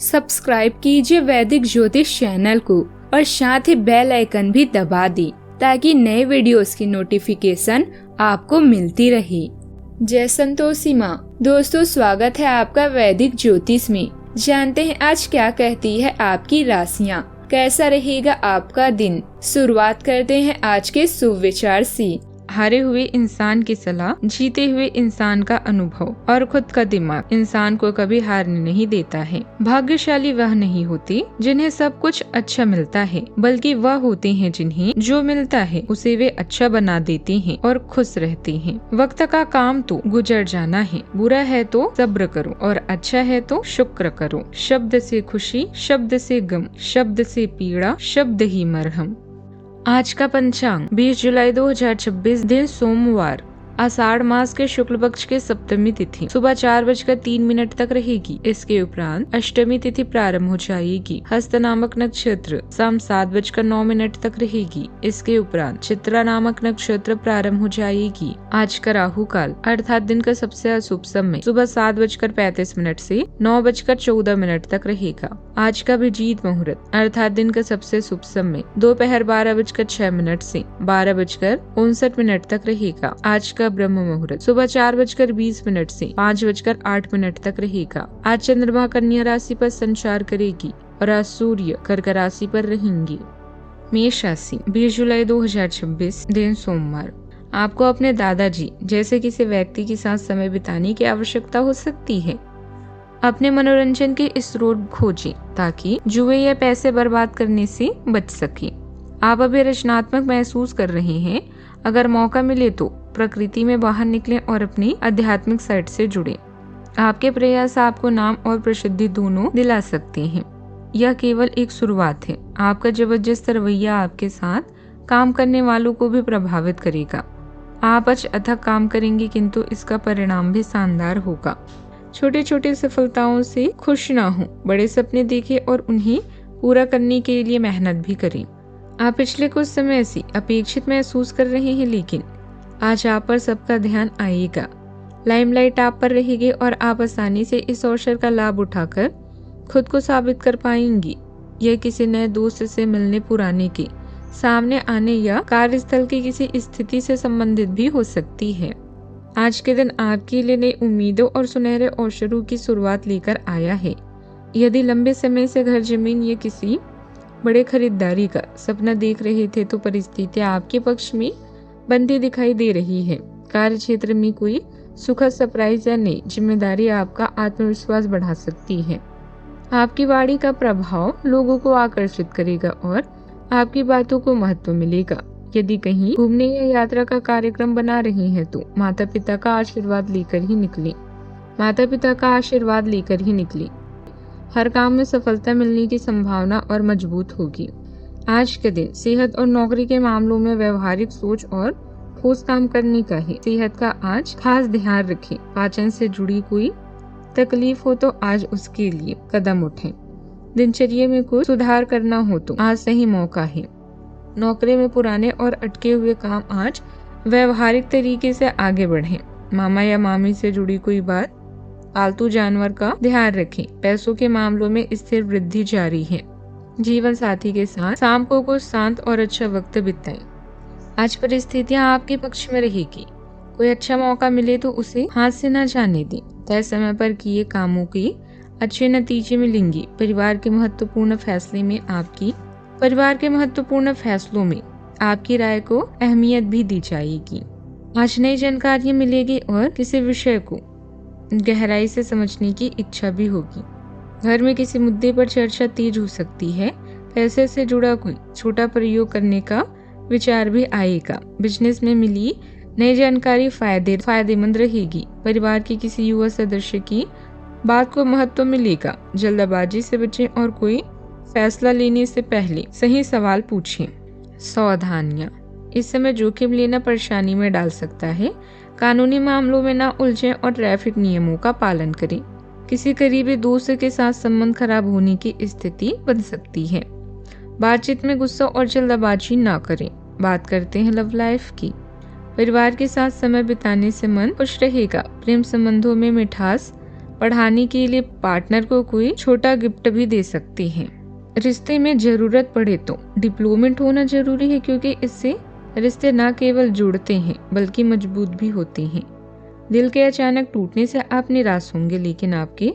Subscribe कीजिए वैदिक ज्योतिष चैनल को और साथ ही बेल आइकन भी दबा दी ताकि नए वीडियोस की नोटिफिकेशन आपको मिलती रहे। जय संतोषी माँ। दोस्तों, स्वागत है आपका वैदिक ज्योतिष में। जानते हैं आज क्या कहती है आपकी राशियाँ, कैसा रहेगा आपका दिन। शुरुआत करते हैं आज के शुभ विचार से। हारे हुए इंसान की सलाह, जीते हुए इंसान का अनुभव और खुद का दिमाग इंसान को कभी हारने नहीं देता है। भाग्यशाली वह नहीं होते जिन्हें सब कुछ अच्छा मिलता है, बल्कि वह होते हैं जिन्हें जो मिलता है उसे वे अच्छा बना देते हैं और खुश रहते हैं। वक्त का काम तो गुजर जाना है, बुरा है तो सब्र करो और अच्छा है तो शुक्र करो। शब्द से खुशी, शब्द से गम, शब्द से पीड़ा, शब्द ही मरहम। आज का पंचांग 20 जुलाई 2026, दिन सोमवार, आषाढ़ मास के शुक्ल पक्ष के सप्तमी तिथि सुबह 4:03 तक रहेगी। इसके उपरांत अष्टमी तिथि प्रारंभ हो जाएगी। हस्त नामक नक्षत्र शाम 7:09 तक रहेगी। इसके उपरांत चित्रा नामक नक्षत्र प्रारंभ हो जाएगी। आज का राहु काल अर्थात दिन का सबसे अशुभ समय सुबह 7:35 से 9:14 तक रहेगा। आज का अभिजीत मुहूर्त अर्थात दिन का सबसे शुभ समय दोपहर 12:06 से 12:59 तक रहेगा। आज का ब्रह्म मुहूर्त सुबह 4:20 से 5:08 तक रहेगा। आज चंद्रमा कन्या राशि पर संचार करेगी और आज सूर्य कर्क राशि पर रहेंगे। मेष राशि 20 जुलाई 2026, दिन सोमवार, आपको अपने दादाजी जैसे किसी व्यक्ति के साथ समय बिताने की आवश्यकता हो सकती है। अपने मनोरंजन के स्रोत खोजें ताकि जुए या पैसे बर्बाद करने से बच सके। आप अभी रचनात्मक महसूस कर रहे हैं। अगर मौका मिले तो प्रकृति में बाहर निकलें और अपनी आध्यात्मिक साइड से जुड़ें। आपके प्रयास आपको नाम और प्रसिद्धि दोनों दिला सकते हैं। यह केवल एक शुरुआत है। आपका जबरदस्त रवैया आपके साथ काम करने वालों को भी प्रभावित करेगा। आप आज अथक काम करेंगे किंतु इसका परिणाम भी शानदार होगा। छोटी छोटी सफलताओं से खुश ना हो, बड़े सपने देखें और उन्हें पूरा करने के लिए मेहनत भी करें। आप पिछले कुछ समय से अपेक्षित महसूस कर रहे हैं, लेकिन आज आप पर सबका ध्यान आएगा। लाइमलाइट आप पर रहेगी और आप आसानी से इस अवसर का लाभ उठाकर खुद को साबित कर पाएंगी। यह किसी नए दोस्त से मिलने, पुराने के सामने आने या कार्यस्थल की किसी स्थिति से संबंधित भी हो सकती है। आज के दिन आपके लिए नई उम्मीदों और सुनहरे अवसरों की शुरुआत लेकर आया है। यदि लंबे समय से घर, जमीन या किसी बड़े खरीदारी का सपना देख रहे थे तो परिस्थितियां आपके पक्ष में बनती दिखाई दे रही है। कार्य क्षेत्र में कोई सुखद सरप्राइज या नई जिम्मेदारी आपका आत्मविश्वास बढ़ा सकती है। आपकी वाणी का प्रभाव लोगों को आकर्षित करेगा और आपकी बातों को महत्व मिलेगा। यदि कहीं घूमने या यात्रा का कार्यक्रम बना रहे हैं तो माता पिता का आशीर्वाद लेकर ही निकले। हर काम में सफलता मिलने की संभावना और मजबूत होगी। आज के दिन सेहत और नौकरी के मामलों में व्यवहारिक सोच और ठोस काम करने का है। सेहत का आज खास ध्यान रखें। पाचन से जुड़ी कोई तकलीफ हो तो आज उसके लिए कदम उठें। दिनचर्या में कुछ सुधार करना हो तो आज सही मौका है। नौकरी में पुराने और अटके हुए काम आज व्यवहारिक तरीके से आगे बढ़ें। मामा या मामी से जुड़ी कोई बात, पालतू जानवर का ध्यान रखें। पैसों के मामलों में स्थिर वृद्धि जारी है। जीवन साथी के साथ शाम को कुछ शांत और अच्छा वक्त बिताएं। आज परिस्थितियां आपके पक्ष में रहेगी। कोई अच्छा मौका मिले तो उसे हाथ से न जाने दें। तय समय पर किए कामों के अच्छे नतीजे मिलेंगे। परिवार के महत्वपूर्ण फैसलों में आपकी राय को अहमियत भी दी जाएगी। आज नई जानकारी मिलेगी और किसी विषय को गहराई से समझने की इच्छा भी होगी। घर में किसी मुद्दे पर चर्चा तेज हो सकती है। पैसे से जुड़ा कोई छोटा प्रयोग करने का विचार भी आएगा। बिजनेस में मिली नई जानकारी फायदेमंद रहेगी। परिवार के किसी युवा सदस्य की बात को महत्व मिलेगा। जल्दबाजी से बचें और कोई फैसला लेने से पहले सही सवाल पूछें। सावधानियां, इस समय जोखिम लेना परेशानी में डाल सकता है। कानूनी मामलों में ना उलझें और ट्रैफिक नियमों का पालन करें। किसी करीबी दोस्त के साथ संबंध खराब होने की स्थिति बन सकती है। बातचीत में गुस्सा और जल्दबाजी ना करें। बात करते हैं लव लाइफ की। परिवार के साथ समय बिताने से मन खुश रहेगा। प्रेम संबंधों में मिठास पढ़ाने के लिए पार्टनर को कोई छोटा गिफ्ट भी दे सकते हैं। रिश्ते में जरूरत पड़े तो डिप्लोमेट होना जरूरी है, क्योंकि इससे रिश्ते न केवल जुड़ते हैं बल्कि मजबूत भी होते हैं। दिल के अचानक टूटने से आप निराश होंगे, लेकिन आपके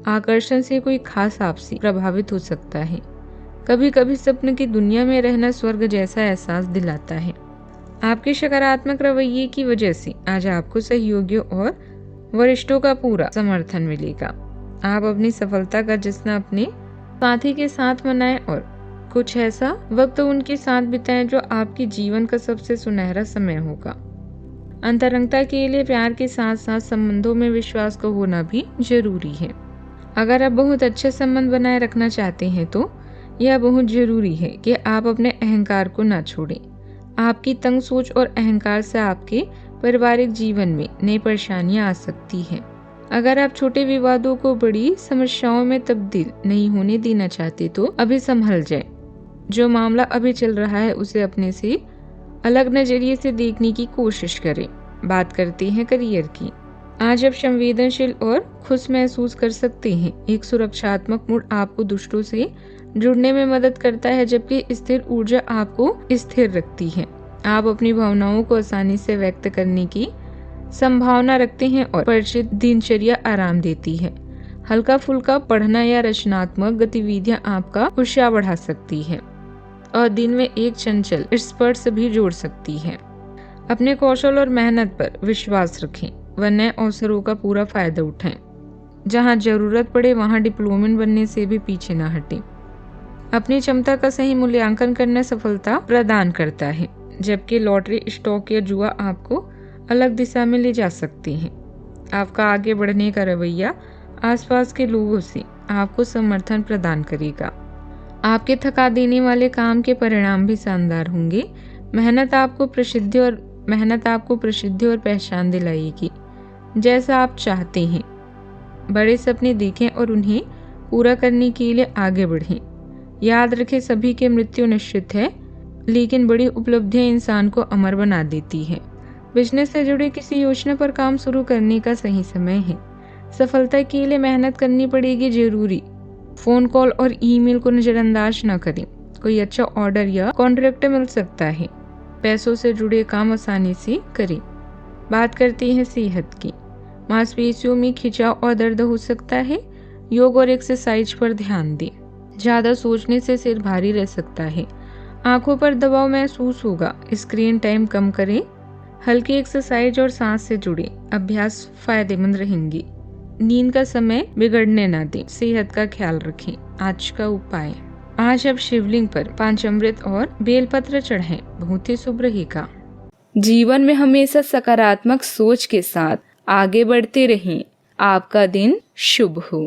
आकर्षण से कोई खास आपसे प्रभावित हो सकता है। कभी कभी सपने की दुनिया में रहना स्वर्ग जैसा एहसास दिलाता है। आपके सकारात्मक रवैये की वजह से आज आपको सहयोगियों और वरिष्ठों का पूरा समर्थन मिलेगा। आप अपनी सफलता का जश्न अपने साथी के साथ मनाएं और कुछ ऐसा वक्त उनके साथ बिताएं जो आपके जीवन का सबसे सुनहरा समय होगा। अंतरंगता के लिए प्यार के साथ साथ संबंधों में विश्वास का होना भी जरूरी है। अगर आप बहुत अच्छे संबंध बनाए रखना चाहते हैं तो यह बहुत जरूरी है कि आप अपने अहंकार को ना छोड़ें। आपकी तंग सोच और अहंकार से आपके पारिवारिक जीवन में नई परेशानियां आ सकती हैं। अगर आप छोटे विवादों को बड़ी समस्याओं में तब्दील नहीं होने देना चाहते तो अभी संभल जाएं। जो मामला अभी चल रहा है उसे अपने से अलग नजरिए से देखने की कोशिश करें। बात करते हैं करियर की। आज आप संवेदनशील और खुश महसूस कर सकते हैं। एक सुरक्षात्मक मूड आपको दुष्टों से जुड़ने में मदद करता है, जबकि स्थिर ऊर्जा आपको स्थिर रखती है। आप अपनी भावनाओं को आसानी से व्यक्त करने की संभावना रखते हैं और परिचित दिनचर्या आराम देती है। हल्का फुल्का पढ़ना या रचनात्मक गतिविधियां आपका उत्साह बढ़ा सकती है और दिन में एक चंचल स्पर्श भी जोड़ सकती है। अपने कौशल और मेहनत पर विश्वास रखें व नए अवसरों का पूरा फायदा उठाएं। जहां जरूरत पड़े वहां डिप्लोमेट बनने से भी पीछे न हटें। अपनी क्षमता का सही मूल्यांकन करना सफलता प्रदान करता है, जबकि लॉटरी, स्टॉक या जुआ आपको अलग दिशा में ले जा सकते हैं। आपका आगे बढ़ने का रवैया आसपास के लोगों से आपको समर्थन प्रदान करेगा। आपके थका देने वाले काम के परिणाम भी शानदार होंगे। मेहनत आपको प्रसिद्धि और पहचान दिलाएगी, जैसा आप चाहते हैं। बड़े सपने देखें और उन्हें पूरा करने के लिए आगे बढ़ें। याद रखें, सभी की मृत्यु निश्चित है, लेकिन बड़ी उपलब्धियां इंसान को अमर बना देती है। बिजनेस से जुड़े किसी योजना पर काम शुरू करने का सही समय है। सफलता के लिए मेहनत करनी पड़ेगी जरूरी। फोन कॉल और ईमेल को नजरअंदाज न करें। कोई अच्छा ऑर्डर या कॉन्ट्रैक्ट मिल सकता है। पैसों से जुड़े काम आसानी से करें। बात करते हैं सेहत की। मांसपेशियों में खिंचाव और दर्द हो सकता है। योग और एक्सरसाइज पर ध्यान दें। ज्यादा सोचने से सिर भारी रह सकता है। आंखों पर दबाव महसूस होगा। स्क्रीन टाइम कम करें। हल्की एक्सरसाइज और सांस से जुड़े अभ्यास फायदेमंद रहेंगे। नींद का समय बिगड़ने न दें। सेहत का ख्याल रखें। आज का उपाय, आज आप शिवलिंग पर पंचामृत और बेलपत्र चढ़ाएं, बहुत ही शुभ रहेगा। जीवन में हमेशा सकारात्मक सोच के साथ आगे बढ़ते रहें। आपका दिन शुभ हो।